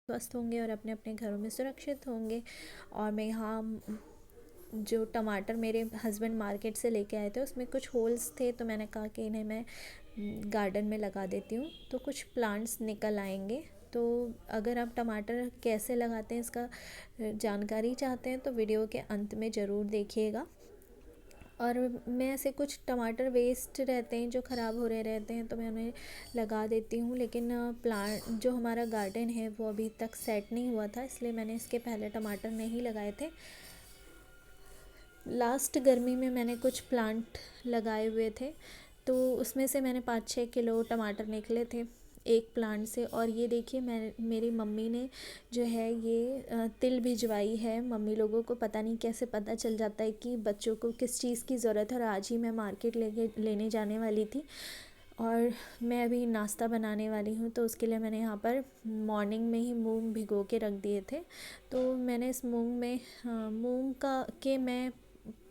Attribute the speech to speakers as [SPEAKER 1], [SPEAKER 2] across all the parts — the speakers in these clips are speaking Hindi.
[SPEAKER 1] स्वस्थ होंगे और अपने अपने घरों में सुरक्षित होंगे। और मैं यहाँ जो टमाटर मेरे हस्बैंड मार्केट से लेके आए थे उसमें कुछ होल्स थे, तो मैंने कहा कि इन्हें मैं गार्डन में लगा देती हूँ तो कुछ प्लांट्स निकल आएंगे। तो अगर आप टमाटर कैसे लगाते हैं इसका जानकारी चाहते हैं तो वीडियो के अंत में ज़रूर देखिएगा। और मैं ऐसे कुछ टमाटर वेस्ट रहते हैं जो ख़राब हो रहे रहते हैं तो मैं उन्हें लगा देती हूँ, लेकिन प्लांट जो हमारा गार्डन है वो अभी तक सेट नहीं हुआ था, इसलिए मैंने इसके पहले टमाटर नहीं लगाए थे। लास्ट गर्मी में मैंने कुछ प्लांट लगाए हुए थे तो उसमें से मैंने 5-6 किलो टमाटर निकले थे एक प्लांट से। और ये देखिए मेरी मम्मी ने जो है ये तिल भिजवाई है। मम्मी लोगों को पता नहीं कैसे पता चल जाता है कि बच्चों को किस चीज़ की ज़रूरत है, और आज ही मैं मार्केट लेने जाने वाली थी और मैं अभी नाश्ता बनाने वाली हूँ, तो उसके लिए मैंने यहाँ पर मॉर्निंग में ही मूंग भिगो के रख दिए थे। तो मैंने इस मूंग के मैं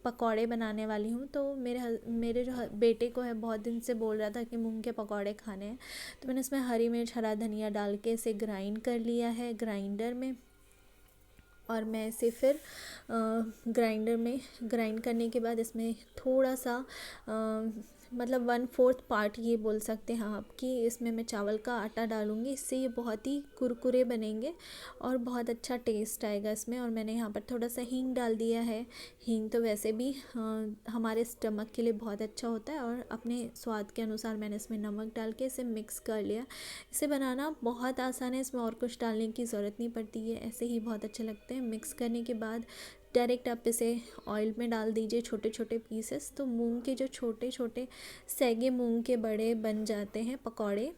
[SPEAKER 1] पकौड़े बनाने वाली हूँ। तो मेरे जो बेटे को है बहुत दिन से बोल रहा था कि मूंग के पकौड़े खाने हैं, तो मैंने इसमें हरी मिर्च हरा धनिया डाल के इसे ग्राइंड कर लिया है ग्राइंडर में। और मैं इसे फिर ग्राइंडर में ग्राइंड करने के बाद इसमें थोड़ा सा मतलब 1/4 पार्ट ये बोल सकते हैं आप कि इसमें मैं चावल का आटा डालूँगी। इससे ये बहुत ही कुरकुरे बनेंगे और बहुत अच्छा टेस्ट आएगा इसमें। और मैंने यहाँ पर थोड़ा सा हींग डाल दिया है। हींग तो वैसे भी हमारे स्टमक के लिए बहुत अच्छा होता है, और अपने स्वाद के अनुसार मैंने इसमें नमक डाल के इसे मिक्स कर लिया। इसे बनाना बहुत आसान है, इसमें और कुछ डालने की ज़रूरत नहीं पड़ती है, ऐसे ही बहुत अच्छे लगते हैं। मिक्स करने के बाद डायरेक्ट आप इसे ऑयल में डाल दीजिए छोटे छोटे पीसेस, तो मूंग के जो छोटे छोटे सैगे मूंग के बड़े बन जाते हैं पकौड़े।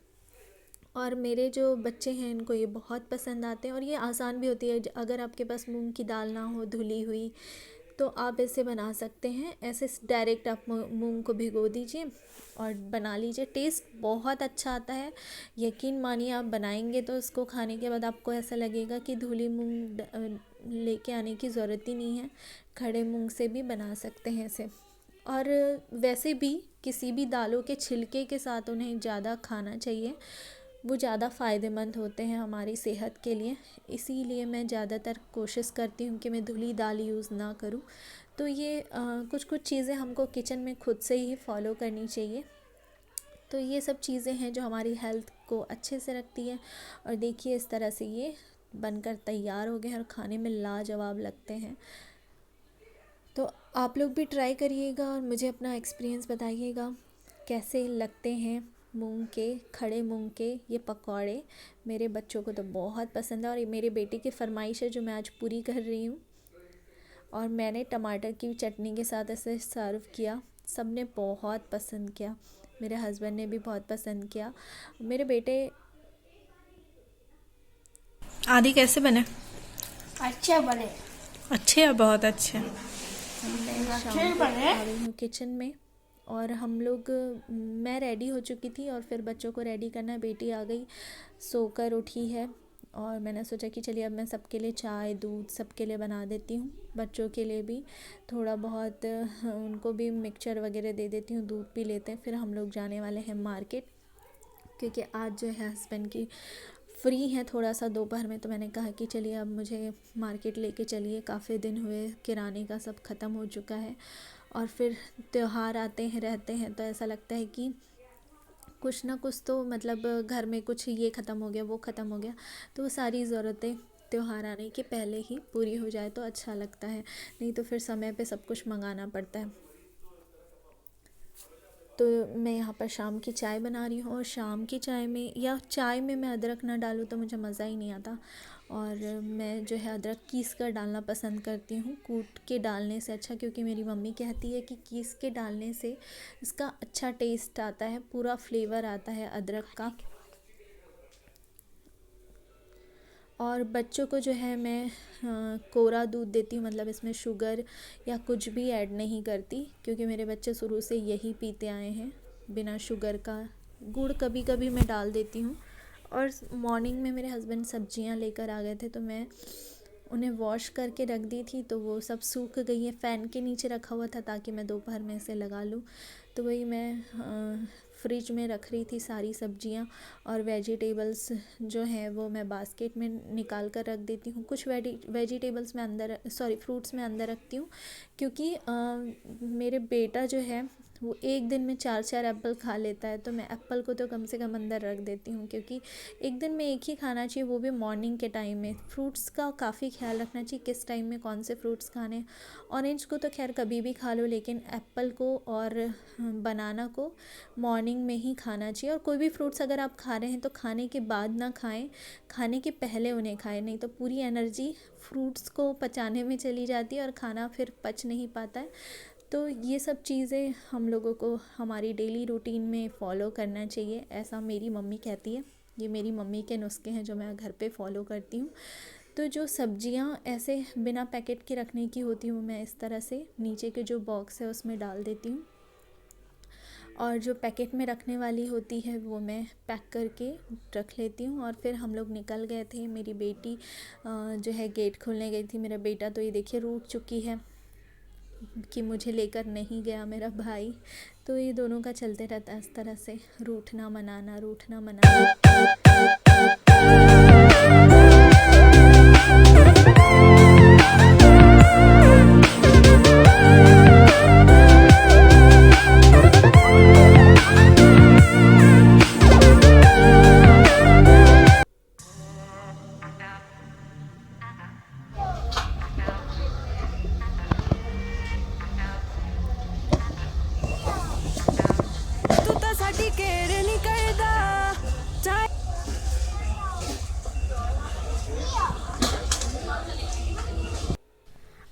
[SPEAKER 1] और मेरे जो बच्चे हैं इनको ये बहुत पसंद आते हैं, और ये आसान भी होती है। अगर आपके पास मूंग की दाल ना हो धुली हुई तो आप इसे बना सकते हैं। ऐसे डायरेक्ट आप मूंग को भिगो दीजिए और बना लीजिए, टेस्ट बहुत अच्छा आता है। यकीन मानिए आप बनाएंगे तो इसको खाने के बाद आपको ऐसा लगेगा कि धुली मूंग लेके आने की ज़रूरत ही नहीं है, खड़े मूंग से भी बना सकते हैं इसे। और वैसे भी किसी भी दालों के छिलके के साथ उन्हें ज़्यादा खाना चाहिए, वो ज़्यादा फ़ायदेमंद होते हैं हमारी सेहत के लिए। इसीलिए मैं ज़्यादातर कोशिश करती हूँ कि मैं धुली दाल यूज़ ना करूँ। तो ये कुछ कुछ चीज़ें हमको किचन में खुद से ही फॉलो करनी चाहिए। तो ये सब चीज़ें हैं जो हमारी हेल्थ को अच्छे से रखती है। और देखिए इस तरह से ये बनकर तैयार हो गए हैं और खाने में लाजवाब लगते हैं। तो आप लोग भी ट्राई करिएगा और मुझे अपना एक्सपीरियंस बताइएगा कैसे लगते हैं खड़े मूंग के ये पकौड़े। मेरे बच्चों को तो बहुत पसंद है, और ये मेरे बेटे की फरमाइश है जो मैं आज पूरी कर रही हूँ। और मैंने टमाटर की चटनी के साथ ऐसे सर्व किया, सब ने बहुत पसंद किया, मेरे हस्बैंड ने भी बहुत पसंद किया। मेरे बेटे
[SPEAKER 2] आदि कैसे बने?
[SPEAKER 3] अच्छे बने।
[SPEAKER 2] अच्छे या बहुत अच्छे?
[SPEAKER 1] मैं
[SPEAKER 3] अच्छे
[SPEAKER 1] शाम को
[SPEAKER 3] बने।
[SPEAKER 1] आ गई हूँ किचन में, और हम लोग मैं रेडी हो चुकी थी और फिर बच्चों को रेडी करना। बेटी आ गई, सोकर उठी है, और मैंने सोचा कि चलिए अब मैं सबके लिए चाय दूध सबके लिए बना देती हूँ। बच्चों के लिए भी थोड़ा बहुत उनको भी मिक्सचर वगैरह दे देती हूँ, दूध पी लेते हैं। फिर हम लोग जाने वाले हैं मार्केट, क्योंकि आज जो है हस्बैंड की फ्री हैं थोड़ा सा दोपहर में, तो मैंने कहा कि चलिए अब मुझे मार्केट लेके चलिए, काफ़ी दिन हुए किराने का सब ख़त्म हो चुका है। और फिर त्योहार आते हैं रहते हैं तो ऐसा लगता है कि कुछ ना कुछ तो मतलब घर में कुछ ये ख़त्म हो गया वो ख़त्म हो गया, तो वो सारी ज़रूरतें त्योहार आने के पहले ही पूरी हो जाए तो अच्छा लगता है, नहीं तो फिर समय पे सब कुछ मंगाना पड़ता है। तो मैं यहाँ पर शाम की चाय बना रही हूँ, और शाम की चाय में या चाय में मैं अदरक ना डालूँ तो मुझे मज़ा ही नहीं आता। और मैं जो है अदरक कीस कर डालना पसंद करती हूँ, कूट के डालने से अच्छा, क्योंकि मेरी मम्मी कहती है कि कीस के डालने से इसका अच्छा टेस्ट आता है, पूरा फ्लेवर आता है अदरक का। और बच्चों को जो है मैं कोरा दूध देती हूँ, मतलब इसमें शुगर या कुछ भी ऐड नहीं करती, क्योंकि मेरे बच्चे शुरू से यही पीते आए हैं बिना शुगर का। गुड़ कभी कभी मैं डाल देती हूँ। और मॉर्निंग में मेरे हस्बैंड सब्जियाँ लेकर आ गए थे, तो मैं उन्हें वॉश करके रख दी थी, तो वो सब सूख गई है, फ़ैन के नीचे रखा हुआ था ताकि मैं दोपहर में इसे लगा लूँ। तो वही मैं फ्रिज में रख रही थी सारी सब्जियां, और वेजिटेबल्स जो हैं वो मैं बास्केट में निकाल कर रख देती हूँ। कुछ वेजिटेबल्स मैं अंदर, सॉरी फ्रूट्स में अंदर रखती हूँ, क्योंकि मेरे बेटा जो है वो एक दिन में 4-4 एप्पल खा लेता है, तो मैं एप्पल को तो कम से कम अंदर रख देती हूँ, क्योंकि एक दिन में एक ही खाना चाहिए, वो भी मॉर्निंग के टाइम में। फ्रूट्स का काफ़ी ख्याल रखना चाहिए किस टाइम में कौन से फ्रूट्स खाने। ऑरेंज को तो खैर कभी भी खा लो, लेकिन एप्पल को और बनाना को मॉर्निंग में ही खाना चाहिए। और कोई भी फ्रूट्स अगर आप खा रहे हैं तो खाने के बाद ना खाएं, खाने के पहले उन्हें खाएं, नहीं तो पूरी एनर्जी फ्रूट्स को पचाने में चली जाती है और खाना फिर पच नहीं पाता है। तो ये सब चीज़ें हम लोगों को हमारी डेली रूटीन में फ़ॉलो करना चाहिए, ऐसा मेरी मम्मी कहती है। ये मेरी मम्मी के नुस्खे हैं जो मैं घर पे फ़ॉलो करती हूँ। तो जो सब्जियाँ ऐसे बिना पैकेट के रखने की होती हूँ, मैं इस तरह से नीचे के जो बॉक्स है उसमें डाल देती हूँ, और जो पैकेट में रखने वाली होती है वो मैं पैक करके रख लेती हूँ। और फिर हम लोग निकल गए थे। मेरी बेटी जो है गेट खोलने गई थी, मेरा बेटा तो ये देखिए रूठ चुकी है कि मुझे लेकर नहीं गया मेरा भाई। तो ये दोनों का चलते रहता है इस तरह से, रूठना मनाना, रूठना मनाना।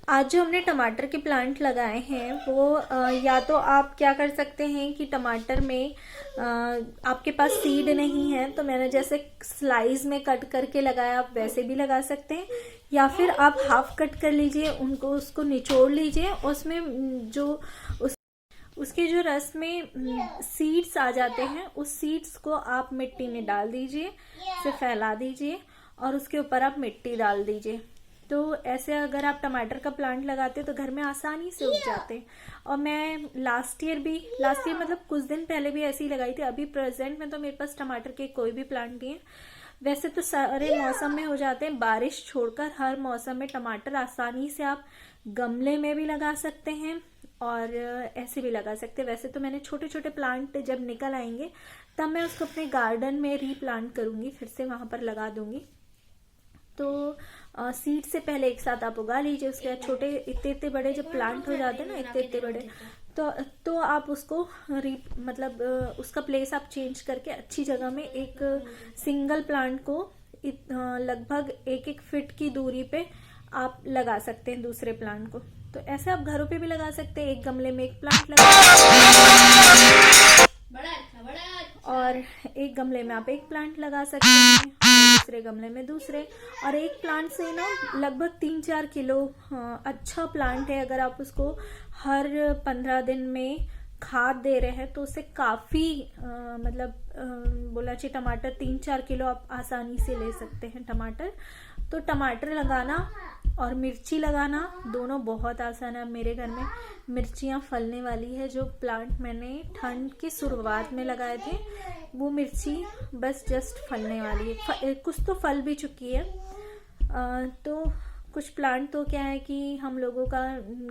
[SPEAKER 1] आज जो हमने टमाटर के प्लांट लगाए हैं वो या तो आप क्या कर सकते हैं कि टमाटर में आपके पास सीड नहीं है तो मैंने जैसे स्लाइस में कट करके लगाया, आप वैसे भी लगा सकते हैं, या फिर आप हाफ कट कर लीजिए, उसको निचोड़ लीजिए, उसमें उसके जो रस में सीड्स आ जाते हैं, उस सीड्स को आप मिट्टी में डाल दीजिए, उसे फैला दीजिए और उसके ऊपर आप मिट्टी डाल दीजिए। तो ऐसे अगर आप टमाटर का प्लांट लगाते हो तो घर में आसानी से उग जाते हैं। और मैं लास्ट ईयर मतलब कुछ दिन पहले भी ऐसे ही लगाई थी। अभी प्रेजेंट में तो मेरे पास टमाटर के कोई भी प्लांट नहीं है। वैसे तो सारे मौसम में हो जाते हैं, बारिश छोड़कर हर मौसम में टमाटर आसानी से आप गमले में भी लगा सकते हैं और ऐसे भी लगा सकते हैं। वैसे तो मैंने छोटे छोटे प्लांट जब निकल आएंगे तब मैं उसको अपने गार्डन में रीप्लांट करूंगी, फिर से वहां पर लगा दूंगी। तो सीड से पहले एक साथ आप उगा लीजिए, उसके बाद छोटे इतने बड़े जब प्लांट हो जाते हैं ना, इतने बड़े, तो आप उसको मतलब उसका प्लेस आप चेंज करके अच्छी जगह में एक सिंगल प्लांट को लगभग 1-1 फीट की दूरी पे आप लगा सकते हैं दूसरे प्लांट को। तो ऐसे आप घरों पे भी लगा सकते हैं, एक गमले में एक प्लांट लगा और एक गमले में आप एक प्लांट लगा सकते हैं, दूसरे गमले में दूसरे, और एक प्लांट से ना लगभग 3-4 किलो अच्छा प्लांट है। अगर आप उसको हर 15 दिन में खाद दे रहे हैं तो उससे काफ़ी मतलब बोला चाहिए टमाटर 3-4 किलो आप आसानी से ले सकते हैं टमाटर। तो टमाटर लगाना और मिर्ची लगाना दोनों बहुत आसान है। मेरे घर में मिर्चियाँ फलने वाली है। जो प्लांट मैंने ठंड की शुरुआत में लगाए थे वो मिर्ची बस जस्ट फलने वाली है, कुछ तो फल भी चुकी है। तो कुछ प्लांट तो क्या है कि हम लोगों का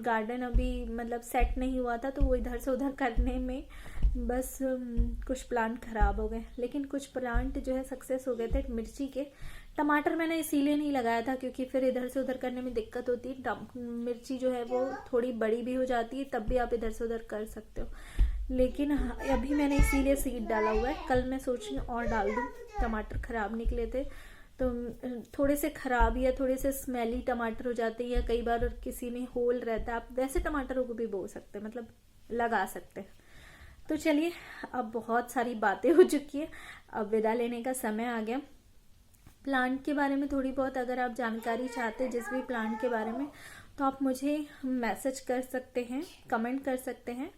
[SPEAKER 1] गार्डन अभी मतलब सेट नहीं हुआ था, तो वो इधर से उधर करने में बस कुछ प्लांट खराब हो गए, लेकिन कुछ प्लांट जो है सक्सेस हो गए थे मिर्ची के। टमाटर मैंने इसीलिए नहीं लगाया था क्योंकि फिर इधर से उधर करने में दिक्कत होती है। मिर्ची जो है वो थोड़ी बड़ी भी हो जाती है, तब भी आप इधर से उधर कर सकते हो, लेकिन अभी मैंने इसीलिए सीड डाला हुआ है। कल मैं सोच रही हूँ और डाल दूँ। टमाटर खराब निकले थे तो थोड़े से खराब या थोड़े से स्मेली टमाटर हो जाते हैं, या कई बार किसी में होल रहता है, आप वैसे टमाटरों को भी बो सकते हैं, मतलब लगा सकते हैं। तो चलिए, अब बहुत सारी बातें हो चुकी है, अब विदा लेने का समय आ गया। प्लांट के बारे में थोड़ी बहुत अगर आप जानकारी चाहते हैं जिस भी प्लांट के बारे में, तो आप मुझे मैसेज कर सकते हैं, कमेंट कर सकते हैं,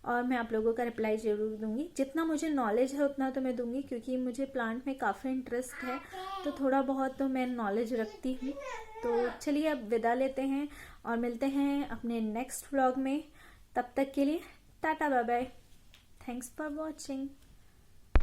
[SPEAKER 1] और मैं आप लोगों का रिप्लाई ज़रूर दूंगी। जितना मुझे नॉलेज है उतना तो मैं दूंगी, क्योंकि मुझे प्लांट में काफ़ी इंटरेस्ट है, तो थोड़ा बहुत तो मैं नॉलेज रखती हूँ। तो चलिए अब विदा लेते हैं और मिलते हैं अपने नेक्स्ट व्लॉग में। तब तक के लिए tata bye bye. Thanks for watching.